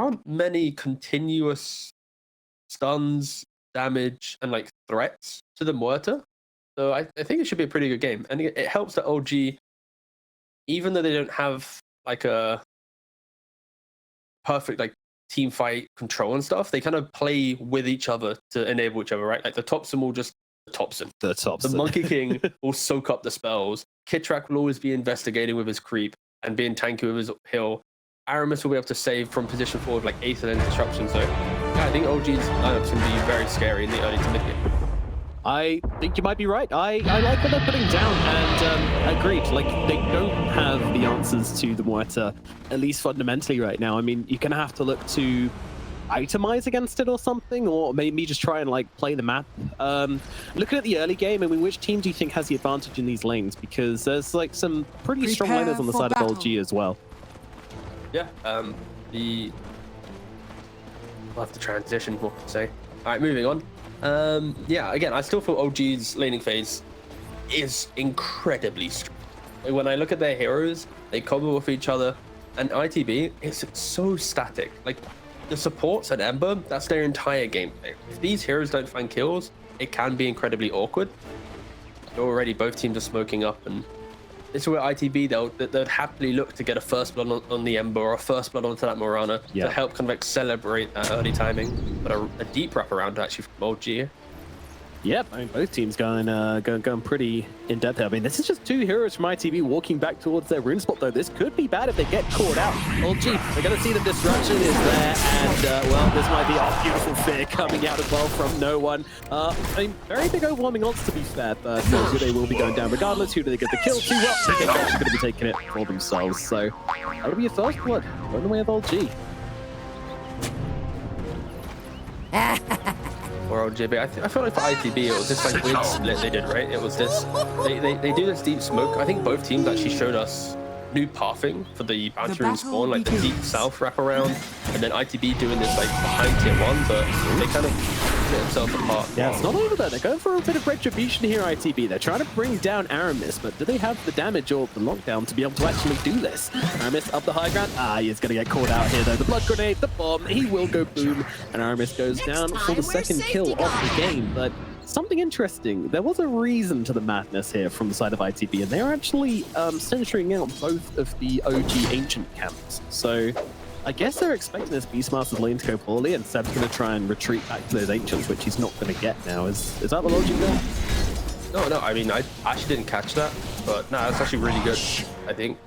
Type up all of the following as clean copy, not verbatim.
aren't many continuous stuns, damage, and like threats to the Muerta. So I think it should be a pretty good game. And it helps that OG, even though they don't have like a perfect like team fight control and stuff, they kind of play with each other to enable each other, right? Like the Thompson will just Thompson. The Monkey King will soak up the spells. Kitrak will always be investigating with his creep and being tanky with his heal. Aramis will be able to save from position forward like Aether and Disruption. So yeah, I think OG's lineups can be very scary in the early to mid game. I think you might be right. I like what they're putting down, and agreed. Like, they don't have the answers to the Muerta, at least fundamentally right now. I mean, you're going to have to look to itemize against it or something, or maybe just try and like play the map. Looking at the early game, I mean, which team do you think has the advantage in these lanes? Because there's like some pretty strong laners on the side of LG as well. Yeah, we'll have to transition, what can I say. All right, moving on. Yeah, again, I still feel OG's laning phase is incredibly strong. When I look at their heroes, they combo with each other, and ITB is so static. Like, the supports and Ember, that's their entire gameplay. If these heroes don't find kills, it can be incredibly awkward. Already, both teams are smoking up, and this is where ITB, they'd happily look to get a first blood on the Ember or a first blood onto that Morana to help kind of accelerate that early timing. But a deep wraparound actually from OG. Yep, I mean, both teams going pretty in depth here. I mean, this is just two heroes from ITB walking back towards their rune spot, though. This could be bad if they get caught out. Oh, gee, they're going to see the disruption is there, and, well, this might be a beautiful fear coming out as well from no one. I mean, very big overwhelming odds, to be fair, but they will be going down regardless. Who do they get the kill to? Well, they're actually going to be taking it for themselves, so that'll be a first blood on the way of LG. Or OGB. I feel like for ITB, it was this like weird split they did, right? It was this, they do this deep smoke. I think both teams actually showed us new pathing for the bounty rune spawn, like the deep south wraparound, and then ITB doing this like behind tier 1, but they kind of split themselves apart. Yeah, it's not over there. They're going for a bit of retribution here, ITB. They're trying to bring down Aramis, but do they have the damage or the lockdown to be able to actually do this? Aramis up the high ground. He's going to get caught out here, though. The blood grenade, the bomb, he will go boom, and Aramis goes down for the second kill of the game, but something interesting. There was a reason to the madness here from the side of ITB, and they're actually censoring out both of the OG ancient camps. So I guess they're expecting this Beastmaster's lane to go poorly, and Seb's going to try and retreat back to those ancients, which he's not going to get now. Is that the logic there? No, I mean, I actually didn't catch that, but no, that's actually really good, I think.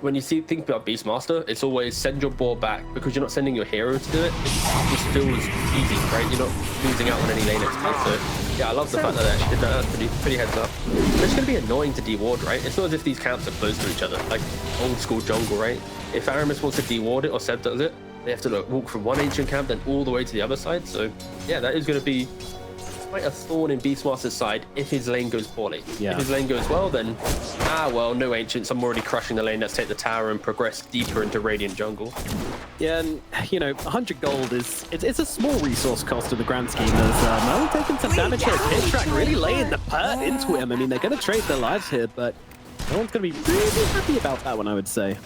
When you think about Beastmaster, it's always send your ball back, because you're not sending your hero to do it. It just feels easy, right? You're not losing out on any lane XP. So yeah, I love the fact that they actually did that. That's pretty heads up. It's going to be annoying to deward, right? It's not as if these camps are close to each other, like old school jungle, right? If Aramis wants to deward it or Seb does it, they have to walk from one ancient camp then all the way to the other side. So yeah, that is going to be quite a thorn in Beastmaster's side if his lane goes poorly. Yeah. If his lane goes well, then well, no ancients, I'm already crushing the lane. Let's take the tower and progress deeper into Radiant jungle. Yeah, and you know, 100 gold it's a small resource cost in the grand scheme. There's Mali taking some damage here. Kitrak really laying the pert into him. I mean, they're going to trade their lives here, but no one's going to be really happy about that one, I would say.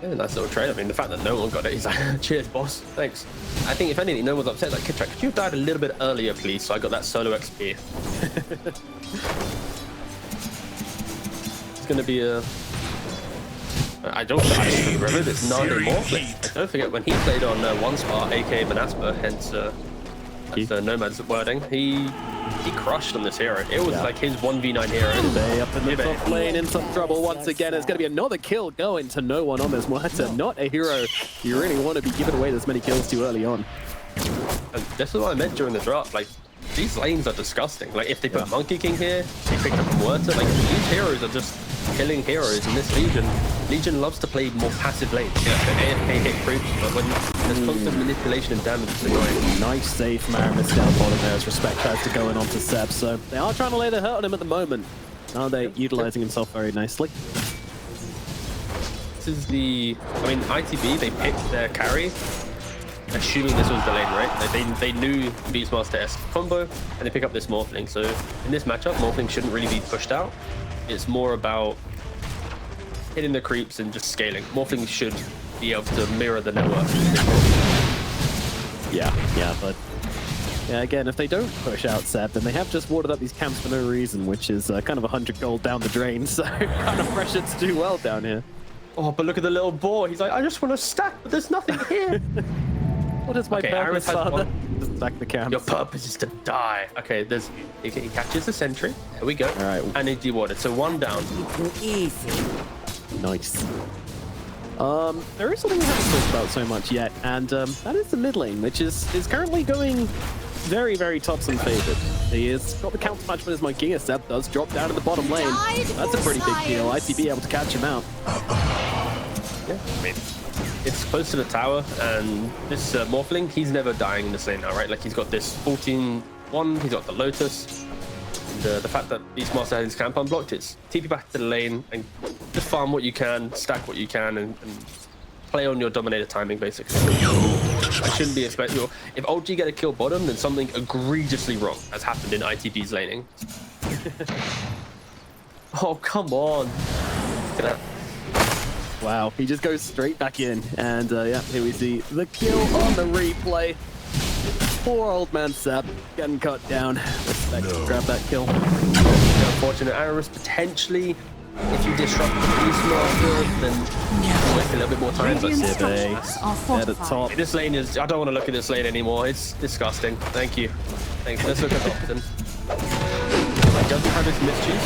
Yeah, nice little trade. I mean, the fact that no one got it, he's like, cheers, boss, thanks. I think if anything, no one's upset. Like, Kitrak, could you have died a little bit earlier, please, so I got that solo XP? It's going to be a... I don't remember, it's not anymore. Like, don't forget, when he played on One Spot, aka Manaspa, hence that's Nomad's wording, he crushed on this hero. It was like his 1v9 hero. They up in the top lane in some trouble once again. It's going to be another kill going to no one on this Muerta. Not a hero you really want to be giving away this many kills to early on. And this is what I meant during the draft. Like, these lanes are disgusting. Like, if they put Monkey King here, they picked up Muerta. Like, these heroes are just killing heroes in this Legion. Legion loves to play more passive lanes. You know, the AFK hit creeps, but when there's constant manipulation and damage, it's annoying. Nice save from Aramis down bottom there as respect tries to go in onto Seb. So they are trying to lay the hurt on him at the moment. Are they utilizing himself very nicely? This is the... I mean, ITB, they picked their carry, assuming this was the lane, right? Like they knew Beastmaster-esque combo, and they pick up this Morphling. So in this matchup, Morphling shouldn't really be pushed out. It's more about hitting the creeps and just scaling. Morphling should be able to mirror the network. Yeah, but yeah, again, if they don't push out Seb, then they have just watered up these camps for no reason, which is kind of 100 gold down the drain, so kind of pressure to do well down here. Oh, but look at the little boy. He's like, I just want to stack, but there's nothing here. What is my purpose, father? Just stack the camps. Your purpose is to die. Okay, he catches the sentry. There we go. All right. And he dewatered. So 1 down. Easy. Nice. There is something we haven't talked about so much yet, and that is the mid lane, which is currently going very, very Topson favored. He has got the counter match, but his Gear Seb does drop down to the bottom lane. That's a pretty big deal. ITB able to catch him out. Yeah, I mean, it's close to the tower, and this Morphling, he's never dying in this lane now, right? Like, he's got this 14-1, he's got the Lotus. And, the fact that Beastmaster had his camp unblocked, it's TP back to the lane and just farm what you can, stack what you can, and play on your dominator timing, basically. I shouldn't be expecting... If OG get a kill bottom, then something egregiously wrong has happened in ITB's laning. Oh, come on. Look at that. Wow, he just goes straight back in, and yeah, here we see the kill on the replay. Poor old man Seb getting cut down. Respect to grab that kill. Unfortunate Aramis potentially, if you disrupt the Beastmaster, then you wait a little bit more time. But at the top. This lane is... I don't want to look at this lane anymore. It's disgusting. Thank you. Thanks. Let's look at Topson. He doesn't have his mischief.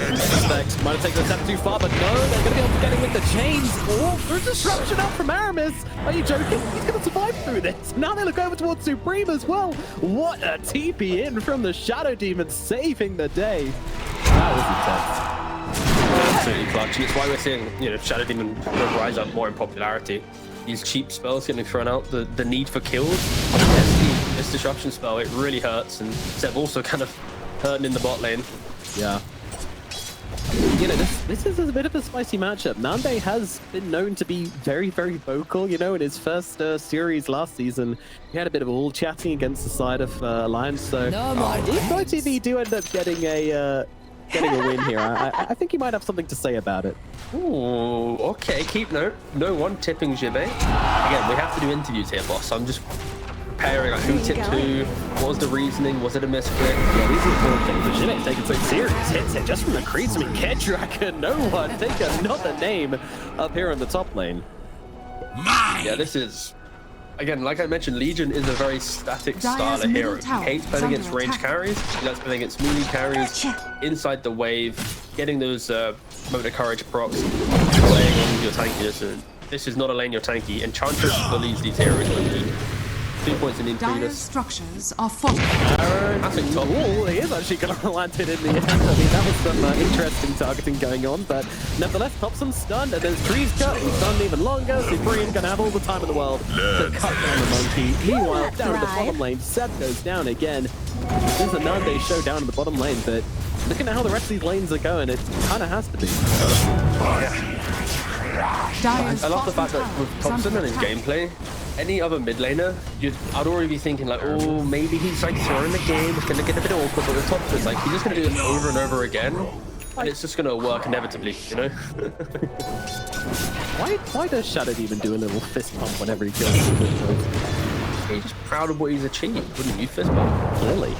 Respect. Might have taken the step too far, but no, they're going to be able to get him with the chains. Oh, there's disruption up from Aramis. Are you joking? He's going to survive through this. Now they look over towards Supreme as well. What a TP in from the Shadow Demon, saving the day. That was intense. Absolutely clutch, and it's why we're seeing, Shadow Demon rise up more in popularity. These cheap spells getting thrown out, the need for kills. This disruption spell, it really hurts, and Seb also kind of hurting in the bot lane. Yeah. This is a bit of a spicy matchup. Nande has been known to be very, very vocal. In his first series last season, he had a bit of all chatting against the side of Alliance. So if ITV do end up getting a win here, I think he might have something to say about it. Ooh, okay, keep note. No one tipping Jibe. Again, we have to do interviews here, boss. I'm just preparing, like, who tipped who, what was the reasoning, was it a misclick? Yeah, these are important things. But Jibe taking some serious hits here just from the creeps. I mean, Kedraka, no one. Take another name up here in the top lane. Yeah, this is... Again, like I mentioned, Legion is a very static style of hero. He hates playing against range carries. He likes playing against melee carries, inside the wave, getting those moment of courage procs, playing on your tankiness. This is not a lane you're tanky. Enchantress believes these heroes will be 2 points in the Imperius. Structures are falling. Classic top. Oh, he is actually going to land it in the end. I mean, that was some interesting targeting going on, but nevertheless, Topson stunned, and there's trees cut. He's stunned even longer. Supreme going to have all the time in the world to cut down the monkey. Meanwhile, down in the bottom lane, Seb goes down again. This is a Nande show down in the bottom lane, but looking at how the rest of these lanes are going, it kind of has to be. I love the fact that with Topson and his gameplay, any other mid laner, I'd already be thinking like, oh, maybe he's like throwing the game, it's gonna get a bit awkward, but with Topson, it's like he's just gonna do this over and over again, and it's just gonna work inevitably, Why does Shadow Demon do a little fist pump whenever he kills people? He's just proud of what he's achieved, wouldn't you, fist bump? Clearly.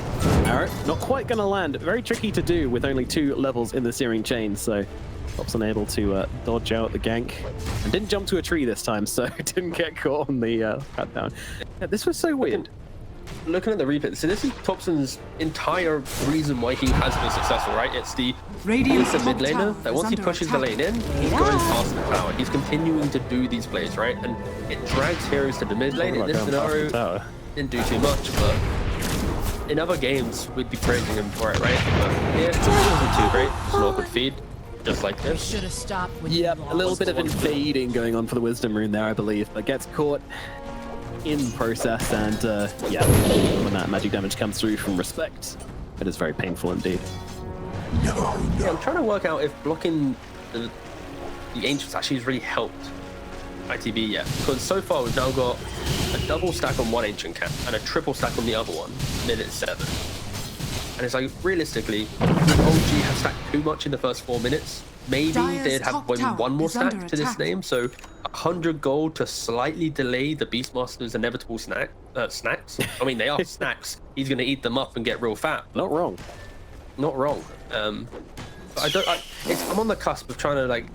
Arrow, not quite gonna land. Very tricky to do with only 2 levels in the Searing Chain, so Topson able to dodge out the gank. And didn't jump to a tree this time, so didn't get caught on the cut down. Yeah, this was so weird. Looking at the replay, so this is Topson's entire reason why he has been successful, right? It's the mid laner that once he pushes the lane in, he's going past the tower. He's continuing to do these plays, right? And it drags heroes to the mid lane. In this scenario, didn't do too much, but in other games, we'd be praising him for it, right? But yeah, it wasn't too great. It's an awkward feed. Just like this. Should have stopped when a little bit of invading going on for the Wisdom Rune there, I believe, but gets caught in process, and yeah, when that magic damage comes through from Respect, it is very painful indeed. Yeah, I'm trying to work out if blocking the Ancients actually has really helped ITB yet, because so far we've now got a double stack on one Ancient camp and a triple stack on the other one, mid at 7. And it's like, realistically, would OG have stacked too much in the first 4 minutes? Maybe Dire's they'd have top one more tower is stack under to this attack. name. So 100 gold to slightly delay the Beastmaster's inevitable snacks. I mean, they are snacks. He's going to eat them up and get real fat. Not wrong. Not wrong. But I'm on the cusp of trying to, like,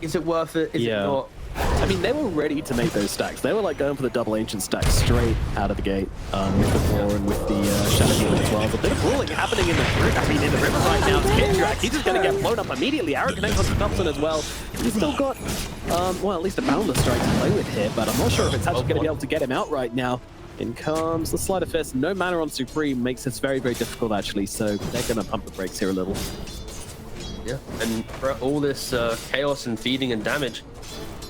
is it worth it? Is it not? I mean, they were ready to make those stacks. They were like going for the double ancient stack straight out of the gate with the War and with the Shadow Healing as well. There's a bit of brawling happening in the river right now. It's Kindrak. He's just going to get blown up immediately. Arrow connects onto Thompson as well. He's still got, well, at least a Boundless Strike to play with here, but I'm not sure if it's actually going to be able to get him out right now. In comes the Sleight of Fist. No mana on Supreme makes this very, very difficult, actually, so they're going to pump the brakes here a little. Yeah, and for all this chaos and feeding and damage,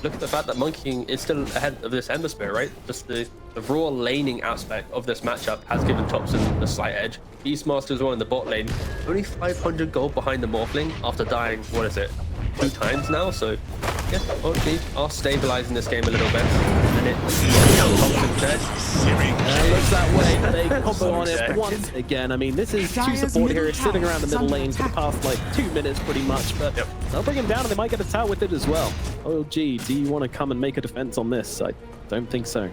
look at the fact that Monkey King is still ahead of this Ember Spirit, right? Just the raw laning aspect of this matchup has given Thompson the slight edge. Beastmaster as well in the bot lane. Only 500 gold behind the Morphling after dying, what is it, 2 times now? So, yeah, OG are stabilizing this game a little bit. And Thompson's dead. Looks that way. They combo on it once again. I mean, this is 2 support here. It's sitting around the middle lane for the past, like, 2 minutes pretty much. But they'll bring him down and they might get a tower with it as well. OG, do you want to come and make a defense on this? I don't think so.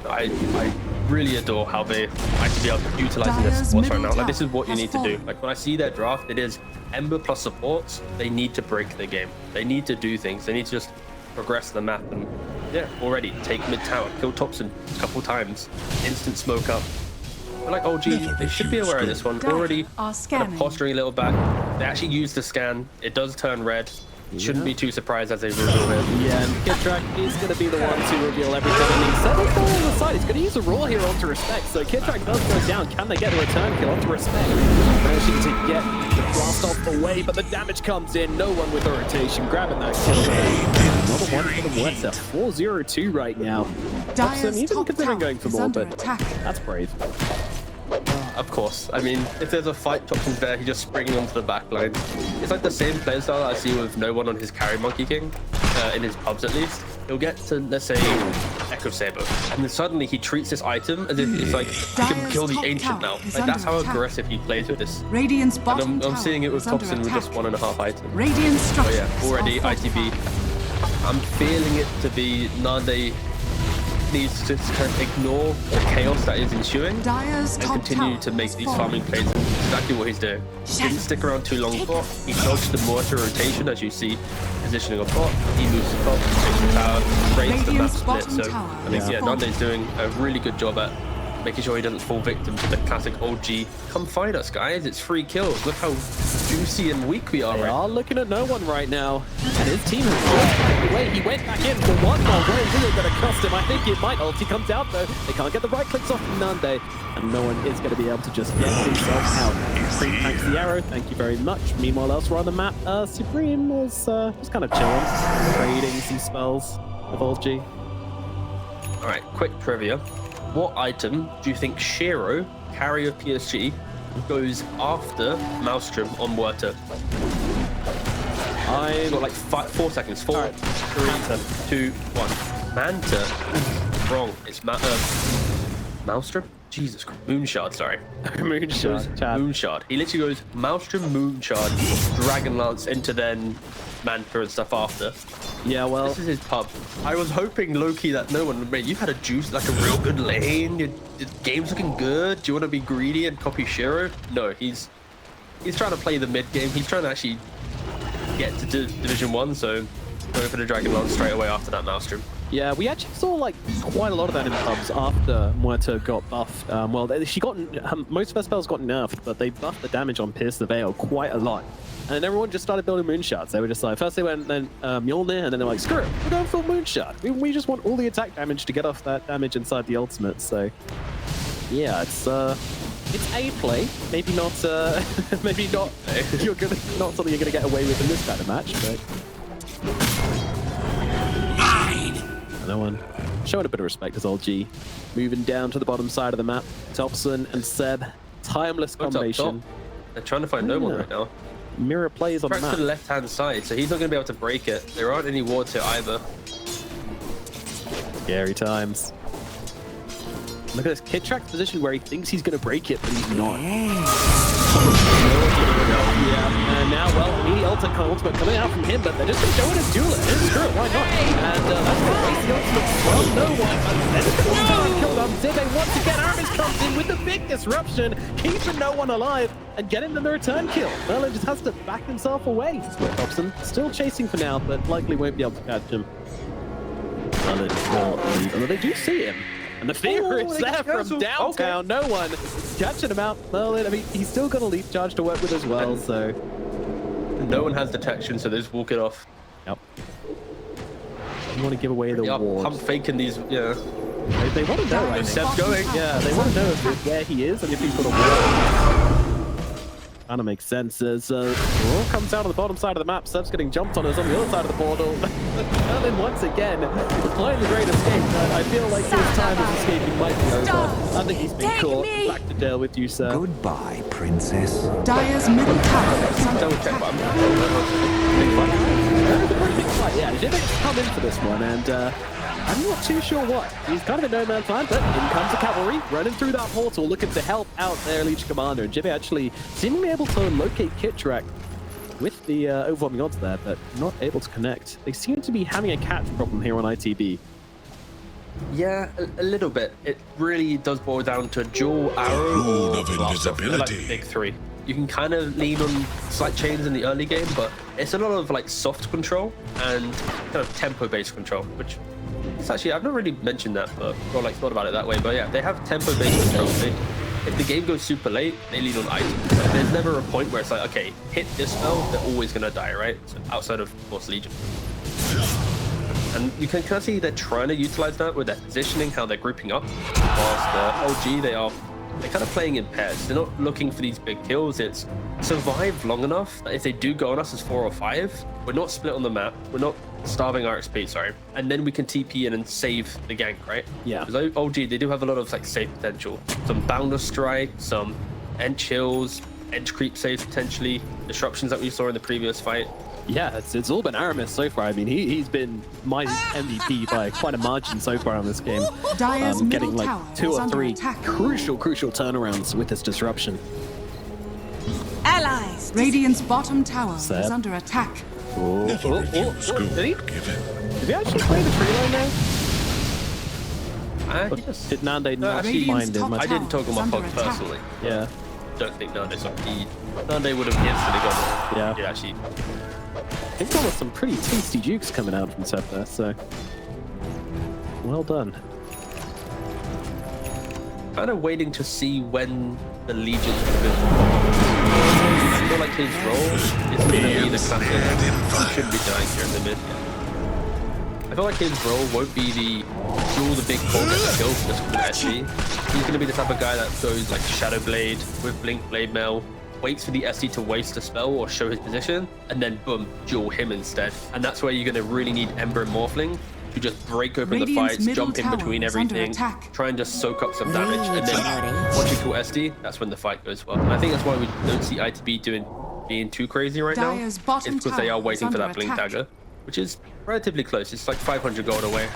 I really adore how they actually are utilizing this sports right now. Like, this is what you need to do. Like, when I see their draft, it is Ember plus supports. They need to break the game. They need to do things. They need to just progress the map. And yeah, already take mid tower, kill Thompson a couple times, instant smoke up. But like OG, they should be aware of this one. Already kind of posturing a little back. They actually use the scan. It does turn red. Shouldn't be too surprised as they reveal it. Yeah, and Kindrak is going to be the one to reveal everything. And he's settled on the side. He's going to use a roll here onto Respect. So Kindrak does go down. Can they get a return kill onto Respect? Managing to get the blast off the way, but the damage comes in. No one with a rotation. Grabbing that kill. Another one for the Wetzer. 4-0-2 right now. Thompson, even considering going for more, but that's brave. Of course. I mean, if there's a fight, Thompson's there, he's just springing onto the back line. It's like the same playstyle I see with no one on his carry Monkey King, in his pubs at least. He'll get to, let's say, Echo Saber, and then suddenly he treats this item as if it's like, he can kill the Ancient now. Like, that's how aggressive he plays with this. Radiant's And I'm seeing it with Thompson with just 1.5 items. Radiant But yeah, already ITB. I'm feeling it to be Nande needs to kind of ignore the chaos that is ensuing and continue to make these farming plays. That's exactly what he's doing. He didn't stick around too long for. He dodged the mortar rotation, as you see, positioning a bot. He moves the bot, takes the tower, breaks the map split. So I think yeah, Nande's doing a really good job at making sure he doesn't fall victim to the classic OG. Come fight us, guys. It's 3 kills. Look how juicy and weak we are. They are looking at no one right now. And his team has just backed away. He went back in for one more. Where is it going to cost him? I think it might. Ulti comes out, though. They can't get the right clicks off Nande. And no one is going to be able to just get himself out. Supreme thanks the arrow. Thank you very much. Meanwhile, elsewhere on the map, Supreme is just kind of chilling. Trading some spells with OG. All right, quick trivia. What item do you think Shiro, carry of PSG, goes after Maelstrom on Werther? I've got like 4 seconds. 4, 3, 2, 1. Manta. Wrong. It's Maelstrom? Jesus Christ. Moonshard, sorry. Moonshard. He literally goes Maelstrom, Moonshard, Dragon Lance into then Manta and stuff after. Yeah, well, this is his pub. I was hoping low-key that no one, mate, you had a juice, like a real good lane. Your game's looking good. Do you want to be greedy and copy Shiro? No, he's trying to play the mid game. He's trying to actually get to Division 1, so going for the Dragon Lance straight away after that Maelstrom. Yeah, we actually saw like quite a lot of that in pubs after Muerta got buffed. Well, she got most of her spells got nerfed, but they buffed the damage on Pierce the Veil quite a lot. And then everyone just started building Moonshards. They were just like, first they went then Mjolnir, and then they're like, screw it, we're going full Moonshard. We just want all the attack damage to get off that damage inside the ultimate. So yeah, it's a play. Maybe not. Maybe not. Not something you're gonna get away with in this kind of match, but. No one showing a bit of respect as OG. Moving down to the bottom side of the map. Thompson and Seb. Timeless combination. They're trying to find no one right now. Mirror plays on the map. To the left-hand side, so he's not going to be able to break it. There aren't any wards here either. Scary times. Look at this Kid Track's position where he thinks he's going to break it, but he's not. Yeah, and now, well, the ultimate coming out from him, but they're just going to go in and duel it. Screw it, why not? And that's going to waste the ultimate from no one. They're just going to kill them. Zibe once again, Aramis comes in with the big disruption, keeping no one alive and getting them the return kill. Merlin just has to back himself away. Dobson still chasing for now, but likely won't be able to catch him. Merlin will leave, although they do see him. And the fear is there from downtown. Okay. No one catching him out. Merlin, I mean, he's still got a leap charge to work with as well, so... No one has detection, so they just walk it off. Yep. You want to give away the ward. I'm faking these, yeah. They want to know, I think. Seb's going. Yeah, they want to know where he is and if he's got a ward. Kind of makes sense as Raw comes out on the bottom side of the map. Seb's getting jumped on us on the other side of the portal. Merlin once again applying the great escape. I feel like his time as escaping might be over. I think he's been caught. Back to jail with you, sir. Goodbye, princess. Dire's middle tower is under Double check, attack. Big fight. It's a pretty big fight, yeah. He didn't come in for this one, and I'm not too sure what. He's kind of in no man's land, but in comes the cavalry, running through that portal, looking to help out their Legion Commander. And Jibby actually seemingly able to locate Kitrak with the overwhelming odds there, but not able to connect. They seem to be having a catch problem here on ITB. Yeah, a little bit. It really does boil down to dual arrow Rule or of blast off. They're like invisibility. the big three. You can kind of lean on slight chains in the early game, but it's a lot of like soft control and kind of tempo-based control, which it's actually, I've not really mentioned that, but or like thought about it that way. But yeah, they have tempo-based control. If the game goes super late, they lean on items. There's never a point where it's like, okay, hit this spell, they're always gonna die, right? So outside of course Legion. And you can kind of see they're trying to utilize that with their positioning, how they're grouping up. Whilst the OG, they're kind of playing in pairs. They're not looking for these big kills. It's survive long enough that if they do go on us as 4 or 5, we're not split on the map. We're not starving our XP, sorry. And then we can TP in and save the gank, right? Yeah. Because OG, they do have a lot of like save potential. Some Boundless Strike, some End Chills, Edge Creep saves potentially, disruptions that we saw in the previous fight. Yeah, it's all been Aramis so far. I mean, he's been my MVP by quite a margin so far on this game. Dire's Getting middle like tower 2 is or under 3 attack. crucial turnarounds with this disruption. Allies. Radiant's bottom tower Seb. is under attack. Oh, Never refuse did he? gold given. Did he actually play the tree line now? Or Did Nande not actually, find him? I didn't talk on my Under pod attack. personally. Yeah. Don't think Nande's on feed. Nande would have instantly gone. Yeah. Yeah, actually. I think there was some pretty tasty jukes coming out from Seb there, so well done. Kind of waiting to see when the Legion's going to I feel like his role is going to be the classic. He shouldn't be dying here in the mid. I feel like his role won't be the duel the big core get the kill just with SD. He's going to be the type of guy that goes like Shadow Blade with Blink Blade Mail, waits for the SD to waste a spell or show his position, and then boom, duel him instead. And that's where you're going to really need Ember and Morphling to just break open the Radiant's fights, middle jump in tower between is under everything, attack. try and just soak up some damage, and then once you kill SD, that's when the fight goes well. And I think that's why we don't see ITB being too crazy right now. Dire's It's bottom because they tower are is waiting for under that Blink attack. Dagger, which is relatively close. It's like 500 gold away.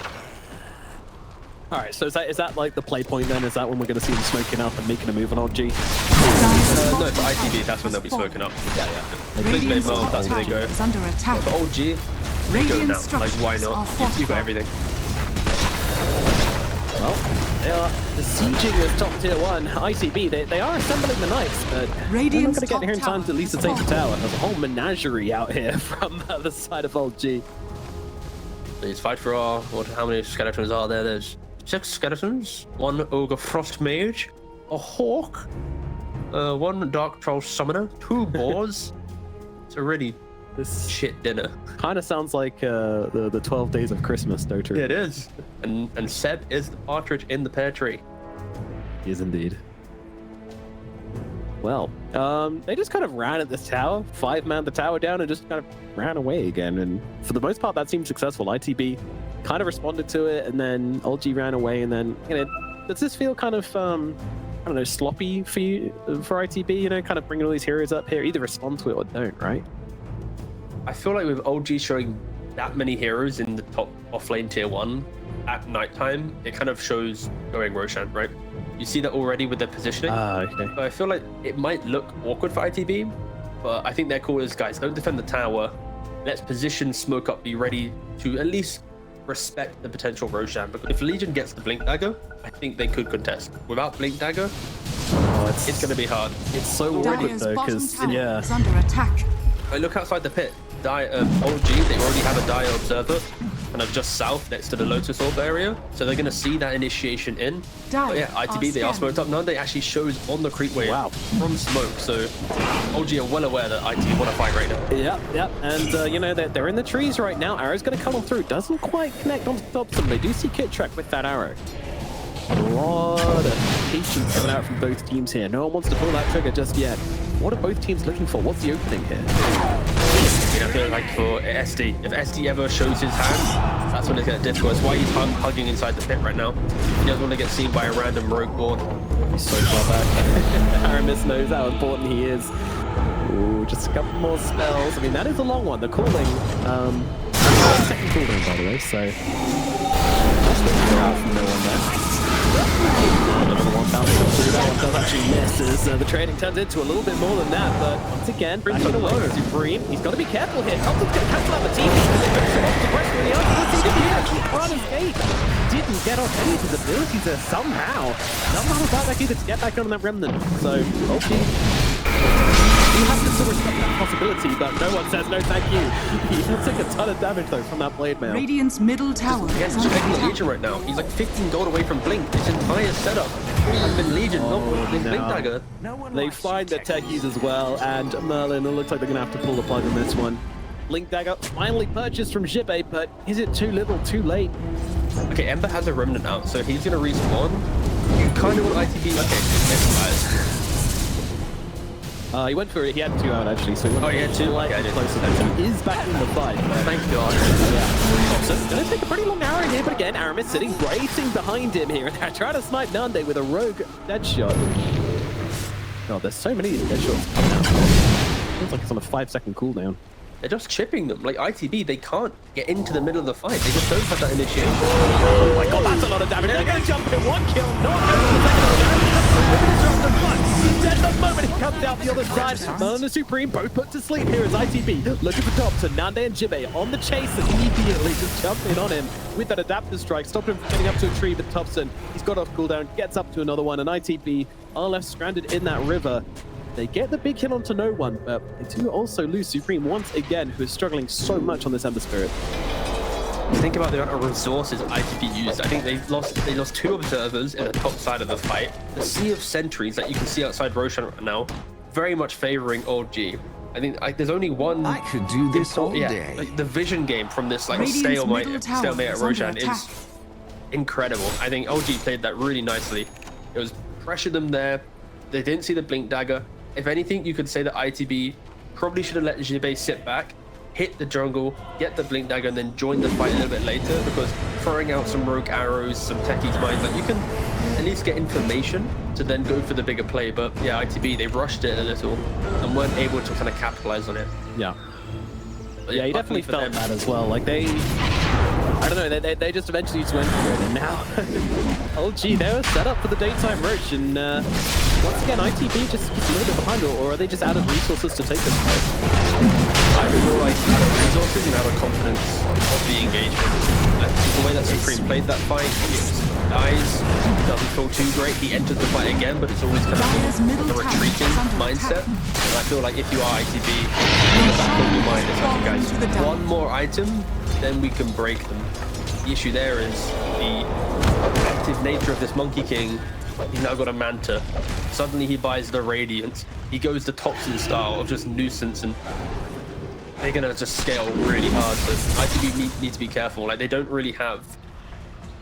All right, so is that like the play point then? Is that when we're going to see them smoking up and making a move on OG? Dire's No, bottom for ITB, tower that's when they'll be has fallen. smoking up. Yeah. Blink Blade Radiant's Mail, top that's where they tower go. is under attack. For OG, they go Radiant now. Like, why structures are not? You've fortified. got everything. Well, they are besieging this top tier 1 ITB. They are assembling the knights, but they're not Radiant's going to get here in top time to at least to tower take the is tower. There's a whole menagerie out here from the other side of OG. Please fight for all. How many skeletons are there? There's 6 skeletons, 1 ogre frost mage, a hawk, 1 dark troll summoner, 2 boars. It's a really This shit dinner. kind of sounds like the 12 days of Christmas, Doter. It is. And Seb is the partridge in the pear tree. He is indeed. Well, they just kind of ran at this tower, 5-man the tower down, and just kind of ran away again. And for the most part, that seemed successful. ITB kind of responded to it, and then OG ran away. And then, does this feel kind of, I don't know, sloppy for you, for ITB? Kind of bringing all these heroes up here, either respond to it or don't, right? I feel like with OG showing that many heroes in the top offlane tier 1 at nighttime, it kind of shows going Roshan, right? You see that already with their positioning. Okay. So I feel like it might look awkward for ITB, but I think their call is, guys, don't defend the tower. Let's position smoke up, be ready to at least respect the potential Roshan. Because if Legion gets the Blink Dagger, I think they could contest. Without Blink Dagger, it's going to be hard. It's so awkward Dire's though, bottom because tower yeah. is under attack. I look outside the pit. OG, they already have a Dire Observer kind of just south next to the Lotus Orb area. So they're going to see that initiation in. But yeah, ITB, they are smoked up. Nande actually shows on the creep wave from smoke. So OG are well aware that ITB want to fight right now. Yep. And, you know, they're in the trees right now. Arrow's going to come on through. Doesn't quite connect onto the top of them. They do see Kit Track with that arrow. A lot of patience coming out from both teams here. No one wants to pull that trigger just yet. What are both teams looking for? What's the opening here? You know, like for SD. If SD ever shows his hand, that's when it's getting difficult. That's why he's hugging inside the pit right now. He doesn't want to get seen by a random rogue board. He's so far back. Aramis knows how important he is. Ooh, just a couple more spells. I mean, that is a long one. The cooling, second cooldown, by the way, so that's what we're out from no one there. Another one bounce comes through. That one does actually miss as the trading turns into a little bit more than that, but once again, back on the low. Supreme, he's got to be careful here. Thompson's going to cancel out the team. The other team he actually can't escape. Didn't get off any of his abilities there somehow. Somehow was back either to get back on that remnant. So, okay. You have to still respect that possibility, but no one says no thank you. He will take a ton of damage though from that blade mail. Radiant's middle tower Again, is just under checking the attack. Legion right now. He's like 15 gold away from Blink. His entire setup has been Legion, not with Blink Dagger. They find their techies as well, and Merlin, it looks like they're going to have to pull the plug on this one. Blink Dagger finally purchased from Jibe, but is it too little, too late? Okay, Ember has a remnant out, so he's going to respawn. You kind of want ITB. Okay, he went for it. He had 2 out actually, so he went he had 2. like Okay, closer. He is back in the fight. Thank God. Yeah. Thompson gonna take a pretty long arrow here, but again, Aramis sitting bracing behind him here, and they're trying to snipe Nande with a rogue dead shot. God, there's so many dead shots coming out. Feels like it's on a 5-second cooldown. They're just chipping them. Like ITB, they can't get into the middle of the fight. They just don't have that initiation. Oh my God, that's a lot of damage. They're gonna jump in 1 kill. No one goes on the second. He's dead the moment he comes out the other side. Merlin and Supreme both put to sleep here as ITB. Look at the top, so Nande and Jibe on the chase and immediately just jump in on him with that adaptive strike. Stop him from getting up to a tree, but Thompson, he's got off cooldown, gets up to another one, and ITB are left stranded in that river. They get the big kill onto no one, but they do also lose Supreme once again, who is struggling so much on this Ember Spirit. Think about the amount of resources ITB used. I think they lost 2 observers in the top side of the fight. The sea of sentries that you can see outside Roshan right now, very much favoring OG. I think there's only one. I could do this all day. Like the vision game from this like Radiant's stalemate middle tower at is under Roshan attack. is incredible. I think OG played that really nicely. It was pressured them there. They didn't see the Blink Dagger. If anything, you could say that ITB probably should have let Jibe sit back, hit the jungle, get the Blink Dagger, and then join the fight a little bit later, because throwing out some rogue arrows, some techies mines, like you can at least get information to then go for the bigger play. But yeah, ITB, they rushed it a little and weren't able to kind of capitalize on it. Yeah. But Yeah, you definitely felt that as well. Like I don't know, they just eventually just went for it, and now, oh gee, they were set up for the daytime roach, and once again, ITB just gets a little bit behind, or are they just out of resources to take this fight? I feel like out of resources and out of confidence of the engagement. The way that Supreme played that fight, he dies, doesn't feel too great. He enters the fight again, but it's always kind Dire's of middle a tower retreating is under mindset. attack. And I feel like if you are ITB, in the back of your mind, it's like, guys, one more item, then we can break them. The issue there is the active nature of this Monkey King. He's now got a Manta. Suddenly he buys the Radiant. He goes the Thompson style of just nuisance, and they're gonna just scale really hard. So ITB need to be careful. Like, they don't really have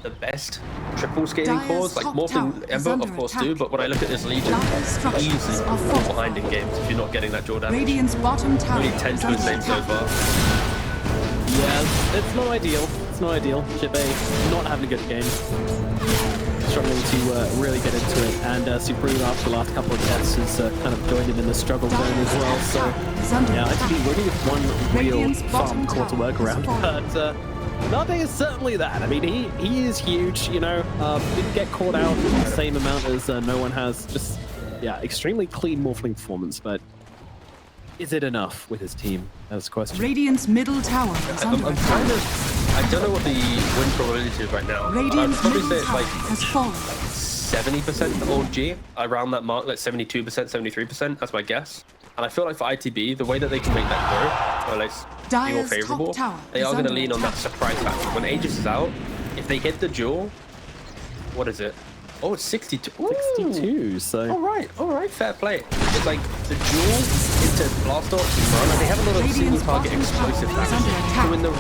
the best triple scaling Dire's cores. Like top Morphin tower is Ember, under of course, attack. do. But when I look at this Legion, Dire's structures easily are fall fortified. behind in games if you're not getting that jaw damage. Radiant's bottom tower Only 10 is to under his name so attack. far. Yeah, it's not ideal. It's not ideal. Jibe not having a good game. struggling to really get into it. And Supreme, after the last couple of deaths, has kind of joined him in the struggle zone as well. So, yeah, ITB really with one real farm core to work around. But Nade is certainly that. I mean, he is huge, you know. Didn't get caught out the same amount as no one has. Just, yeah, extremely clean Morphling performance, but is it enough with his team? That's the question. Radiant's middle tower is under I'm attack. kind of, I don't know what the win probability is right now. I'd Radiant's probably middle say it's tower like has fallen. 70% old G, around that mark, like 72%, 73%, that's my guess. And I feel like for ITB, the way that they can make that go, or at least be more Dire's favorable, top tower they is are going to under lean on that attack. surprise factor. When Aegis is out, if they hit the duel, what is it? Oh, it's 62. Ooh. 62, so... All right, fair play. It's like the duel into blast off and run, and they have a lot of single Radiant's target bottom explosive tower is damage. under attack. So in the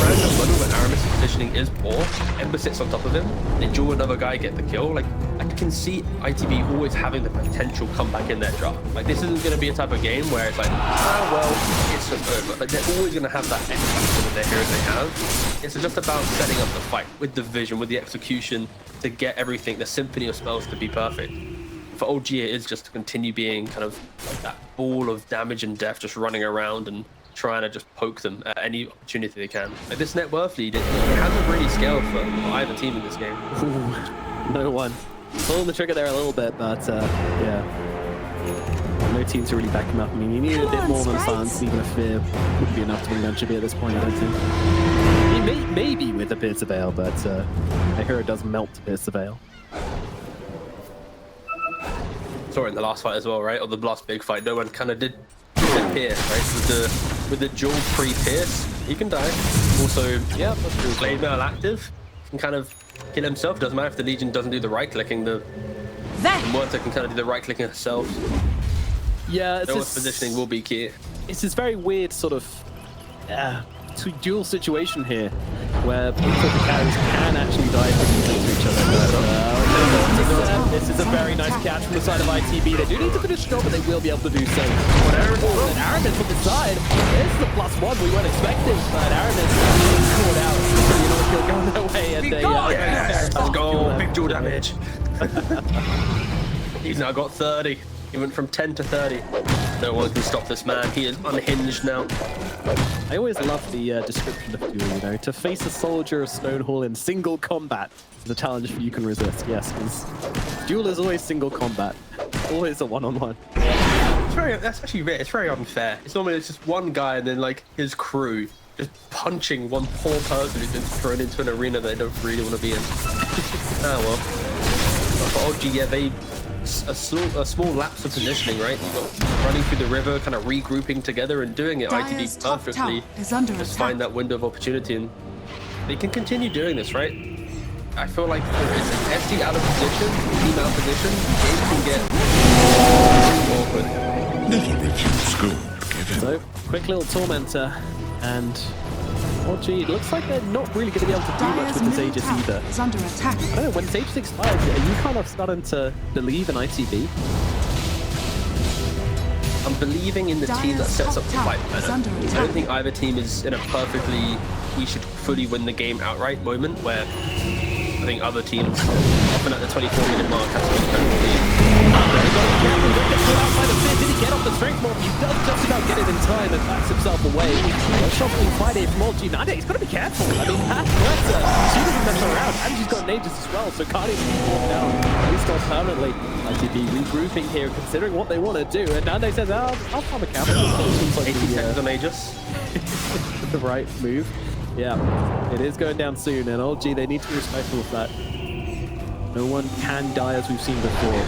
random bundle when Aramis' positioning is poor, Ember sits on top of him, they duel another guy, get the kill. Like, I can see ITB always having the potential comeback in their draft. Like, this isn't going to be a type of game where it's like, well, it's just over. Like, they're always going to have that X factor with their heroes they have. It's just about setting up the fight with the vision, with the execution, to get everything, the symphony of spells to be perfect. For OG, it is just to continue being kind of like that ball of damage and death, just running around and trying to just poke them at any opportunity they can. Like, this net worth lead, it hasn't really scaled for either team in this game. Ooh, no one. Pulling the trigger there a little bit, but yeah. No team to really back him up. I mean, you need a bit more than silence, even a fear wouldn't be enough to bring down Jabir at this point, I don't think. I mean, maybe with a Pierce of Veil, but a hero does melt to Pierce of Veil. Saw it in the last fight as well, right? Or the last big fight, no one kind of did pierce, right? With the dual pre-pierce, he can die. Also, yeah, Blade Mail active, can kind of kill himself. Doesn't matter if the Legion doesn't do the right clicking, the Mortar can kind of do the right clicking herself. Yeah, it's Noah's positioning will be key. It's this very weird sort of dual situation here, where both of the characters can actually die from each other. But, this is a very nice catch from the side of ITB. They do need to finish the job, but they will be able to do so. But Aramis from the side, this is the +1 we weren't expecting, but Aramis is caught out. So you know he'll go their way, and Let's go, big dual damage. He's now got 30. He went from 10 to 30. No one can stop this man. He is unhinged now. I always love the description of duel, you know, to face a soldier of Stonehall in single combat is a challenge you can resist. Yes, because duel is always single combat, always a one-on-one. That's actually rare. It's very unfair. It's normally just one guy and then like his crew just punching one poor person who's been thrown into an arena they don't really want to be in. Ah well. For OG, yeah, they a small lapse of positioning, right? You got running through the river, kind of regrouping together and doing it Dire's ITB top perfectly. tower is under Just attack. find that window of opportunity, and they can continue doing this, right? I feel like if it's an SD out of position, team out of position, game can get awkward. Little bit too scope, given. So, quick little Tormentor, and oh gee, it looks like they're not really going to be able to do much Dire's with this middle Aegis tower either. is under attack. I don't know, when this Aegis expires, are you kind of starting to believe in ITB? I'm believing in the team that sets up the fight better. I don't think either team is in a perfectly, we should fully win the game outright moment where I think other teams, often at the 24-minute mark, have to be incredibly. Did he get off the strength bomb? He does just about get it in time and backs himself away. Shuffling Friday from OG. Nade, he's got to be careful. I mean, she doesn't mess around, and she's got Aegis as well, so Cardi can walk down. At least not permanently. ITB regrouping here, considering what they want to do, and Nade says, I'll farm a camera. Seems like 80 seconds on Aegis. the right move. Yeah, it is going down soon, and OG, they need to be respectful of that. No one can die as we've seen before.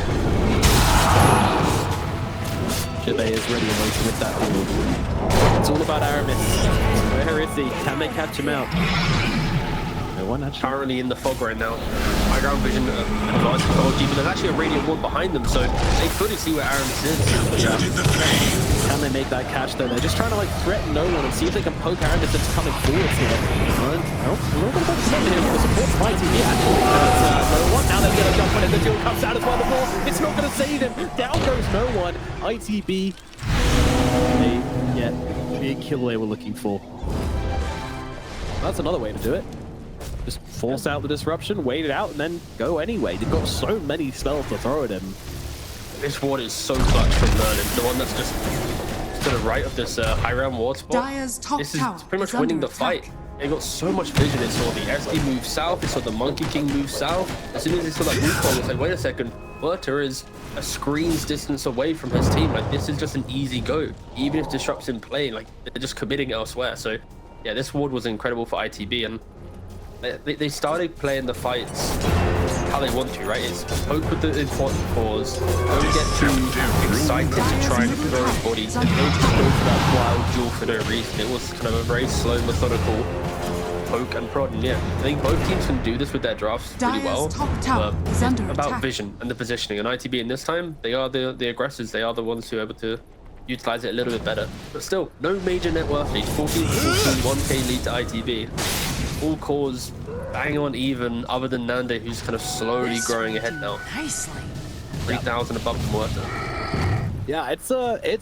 Jabay is ready and waiting with that ball. It's all about Aramis. Where is he? Can they catch him out? No one actually. Currently in the fog right now. High ground vision advantage for OG, but there's actually a radiant ward behind them, so they couldn't see where Aramis is. Can they make that catch though? They're just trying to like threaten no one and see if they can poke Aramis into coming forwards here. No, we're not going to put something here for the support from ITB actually. No one. Now they're going to jump on it. The duel comes out as well before. It's not going to save him. Down goes no one. ITB, they get the big kill they were looking for. That's another way to do it. just force out the disruption, wait it out, and then go anyway. They've got so many spells to throw at him. This ward is so clutch from Merlin. The one that's just to the right of this high round ward spot. Dire's top This is tower pretty much is winning under the attack. fight. They got so much vision. It saw the SD move south. It saw the Monkey King move south. As soon as they saw that move call, it's like, wait a second. Werter is a screen's distance away from his team. Like, this is just an easy go. Even if Disrupt's in play, like, they're just committing elsewhere. So, yeah, this ward was incredible for ITB. And they started playing the fights how they want to, right? It's poke with the important pause. Don't get too excited to try and throw his body. Don't just go for that wild duel for no reason. It was kind of a very slow, methodical poke and prod. And yeah, I think both teams can do this with their drafts really well. Dire's top tower But is under it's about attack. vision and the positioning. And ITB in this time, they are the aggressors. They are the ones who are able to utilize it a little bit better. But still, no major net worth lead. 14 to 14, 1k lead to ITB. All cores bang on even, other than Nande, who's kind of slowly growing ahead now. Nicely. 3,000 above from Werther. Yeah, it's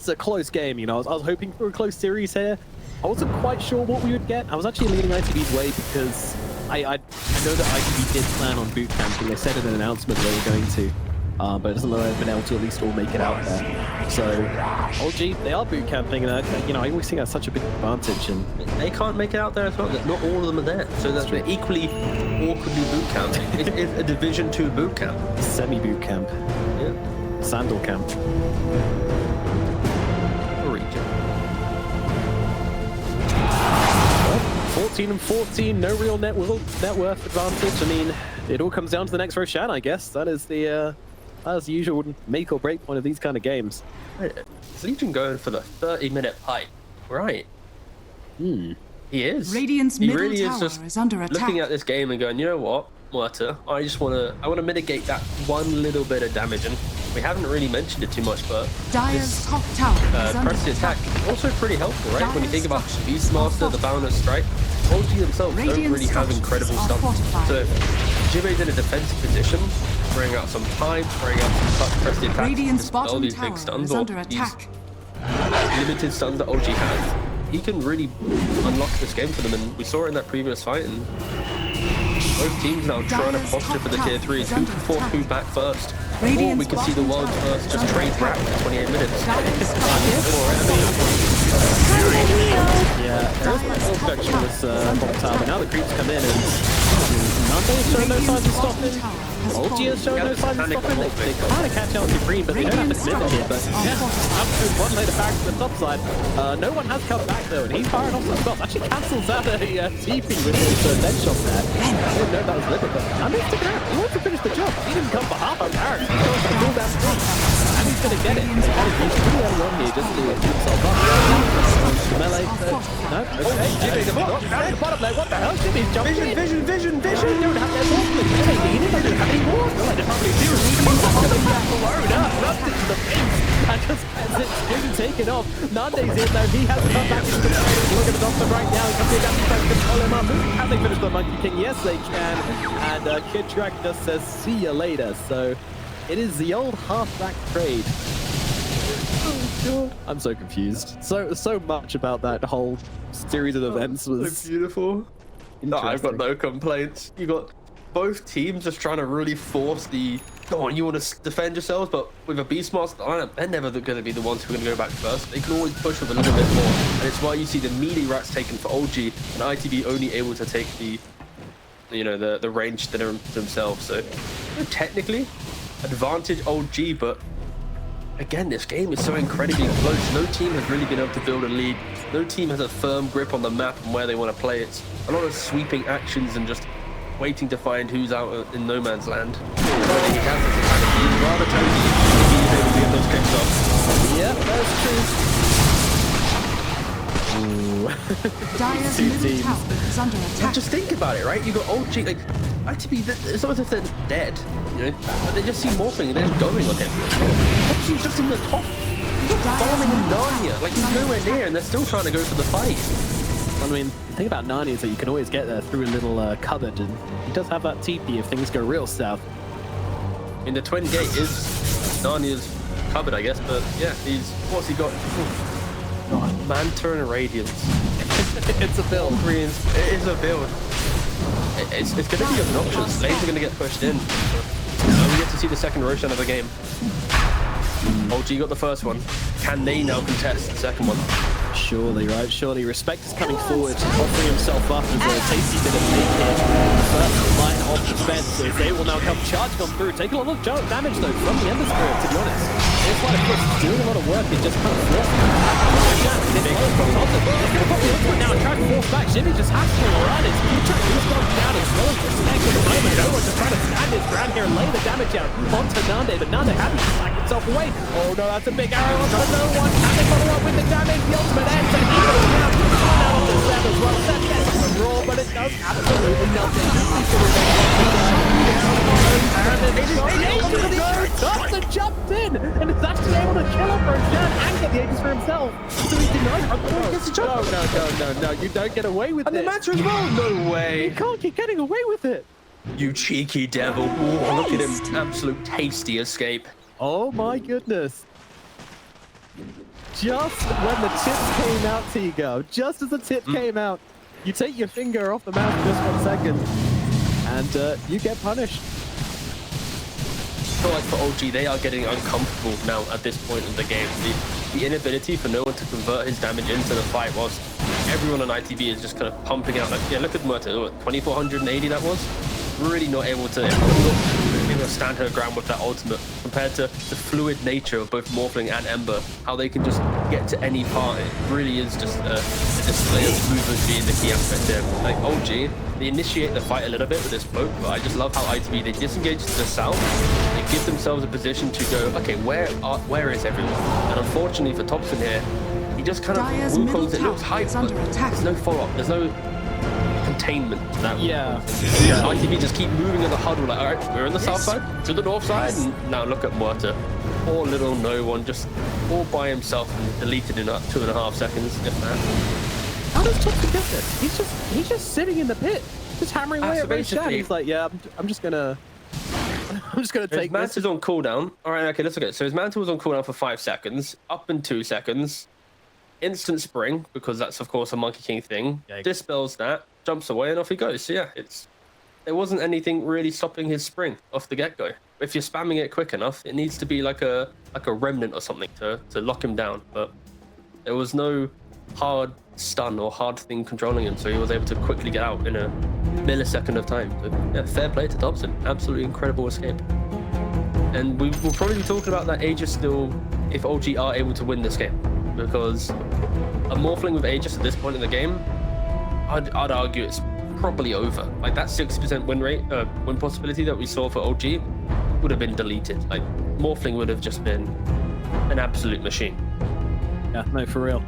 a close game. You know, I was hoping for a close series here. I wasn't quite sure what we would get. I was actually leaning ITB's way because I know that ITB did plan on boot camping. They said in an announcement they were going to, but it doesn't look like they've been able to at least all make it out there. So, OG, they are boot camping, and you know, I always think that's such a big advantage. And They can't make it out there as well. Not all of them are there. So that's they're equally awkwardly boot camping. It's a Division 2 boot camp. semi boot camp, Yeah. sandal camp. For region. 14 and 14, no real net worth advantage. I mean, it all comes down to the next Roshan, I guess. That is the usual make or break point of these kind of games. Is Legion going for the 30-minute pipe? Right. He is. Radiant's He middle really is tower just is under attack. looking at this game and going, you know what, Werther, I want to mitigate that one little bit of damage. And we haven't really mentioned it too much, but Dire's top tower is under press the attack attack. also pretty helpful, right? When you think about Dire's Beastmaster, the Boundless Strike, OG themselves don't Radiant really have structures incredible are stuff. fortified. So Jimmy's in a defensive position, throwing out some time, throwing out some touch, press the attack, Radiant's dispel bottom these tower big stuns is or under these attack. limited stuns that OG has. He can really unlock this game for them, and we saw it in that previous fight. And both teams now trying to Dire's posture top for the tower tier 3. is 2 under for 4, attack. 2 back first. Or Radiant's we could see the bottom world's tower first is just under trade attack. back for 28 minutes. Dire's top Yeah, there's my old protection of this bottom tower, but now the creeps come in and Nande's showing no signs of stopping. OG is showing no signs of stopping. They kind of catch out Supreme, but they don't have to commitment here. But yeah, up to one later back to the top side. No one has come back though, and he's firing off some spots. Actually cancels out a TP with his dead shot there. I didn't know that was limit, but Nande's sticking out. He wants to finish the job. He didn't come for half a barrack. He's going for the full down three. And he's going to get it. He's pretty early on here just to keep himself up. Melee. No? Okay. Jimmy's down at the bottom there. What the hell? Jimmy's jumping. Vision. They don't have their movement. They don't have any more. No, they probably do. He's blown up. Runs into the face. And just as it's being taken off. Nande's in though. He has to come back into the frame. Look at the doctor right now. He's coming down to try to control him up. Can they finish the Monkey King? Yes, they can. And Kid Track just says, see you later. So it is the old halfback trade. I'm so confused. So much about that whole series of events was So beautiful. No, I've got interesting. no complaints. You got both teams just trying to really force the, come on, you want to defend yourselves, but with a Beastmaster lineup, they're never going to be the ones who are going to go back first. They can always push with a little bit more, and it's why you see the melee rats taken for OG and ITB only able to take the, you know, the range to themselves. So technically, advantage OG, but again, this game is so incredibly close. No team has really been able to build a lead. No team has a firm grip on the map and where they want to play. It's a lot of sweeping actions and just waiting to find who's out in no man's land. He has this attack. He's rather toasty if he's able to get those kicks off. Yeah, that's true. Dire's Two middle teams. tower is under And attack. just think about it, right? You got OG, like, ITB, it's almost as if they're dead, you know? But they just see morphing and they're just going on him. OG's just in the top. He's not farming in Narnia. Like, he's nowhere near and they're still trying to go for the fight. I mean, the thing about Narnia is that you can always get there through a little cupboard, and he does have that TP if things go real south. In the twin gate is Narnia's cupboard, I guess, but yeah, what's he got? Manta and Radiance. It's a build. It is a build. it's going to be obnoxious. Lanes are going to get pushed in. We get to see the second Roshan of the game. OG got the first one. Can they now contest the second one? Surely, right? Surely. Respect is coming forward, offering himself up as a tasty bit of make here. The first line of defense as they will now come charging on through. Take a lot of damage, though, from the Ember Spirit, to be honest. It's like Chris is doing a lot of work and just kind of forcing him back. Now and trying to force back. Jimmy just has to run. His future is going down as well as Respect at the moment. No one just trying to stand his ground here and lay the damage out onto Nande, but Nande having to slack himself away. Oh no, that's a big arrow onto no one. And they follow up with the damage. The ultimate ends, and he goes down. Out of the Zeb as well. Zeb gets the roar, but it does absolutely nothing. Thompson jumped in, and it's actually able to kill off Roshan and get the Aegis for himself. So he denies. No, you don't get away with it. And the Manta as well? No way. You can't keep getting away with it. You cheeky devil. Whoa, look at him. Absolute tasty escape. Oh my goodness. Just when the tips came out, Tigo, just as the tip came out, you take your finger off the mouse for just 1 second, and you get punished. I feel like for OG, they are getting uncomfortable now at this point in the game. The inability for no one to convert his damage into the fight whilst everyone on ITB is just kind of pumping out. Like, yeah, look at Murta, what, 2480 that was? Really not able to stand her ground with that ultimate compared to the fluid nature of both Morphling and Ember, how they can just get to any part. It really is just a display of movement being the key aspect there. Like OG, they initiate the fight a little bit with this poke, but I just love how ITB, they disengage to the south, they give themselves a position to go, okay, where is everyone? And unfortunately for Thompson here, he just kind of Wukong's, it looks hype, but there's no follow-up, there's no containment to that. Yeah. ITB just keep moving in the huddle, like, all right, we're on the south side, to the north side, and now look at Murta. Poor little no one, just all by himself and deleted in 2.5 seconds, if that. How does Thompson get this? He's just sitting in the pit, just hammering away at Roshan. He's like, yeah, I'm just gonna take his Manta's on cooldown. All right, okay, let's look at it. So his Manta was on cooldown for 5 seconds, up in 2 seconds. Instant spring, because that's of course a Monkey King thing. Yeah, dispels that, jumps away, and off he goes. So yeah, there wasn't anything really stopping his spring off the get-go. If you're spamming it quick enough, it needs to be like a remnant or something to lock him down. But there was no hard stun or hard thing controlling him, so he was able to quickly get out in a millisecond of time. So yeah, fair play to Dobson. Absolutely incredible escape. And we will probably be talking about that Aegis still if OG are able to win this game. Because a Morphling with Aegis at this point in the game, I'd argue it's probably over. Like that 60% win rate, win possibility that we saw for OG would have been deleted. Like Morphling would have just been an absolute machine. Yeah, no, for real.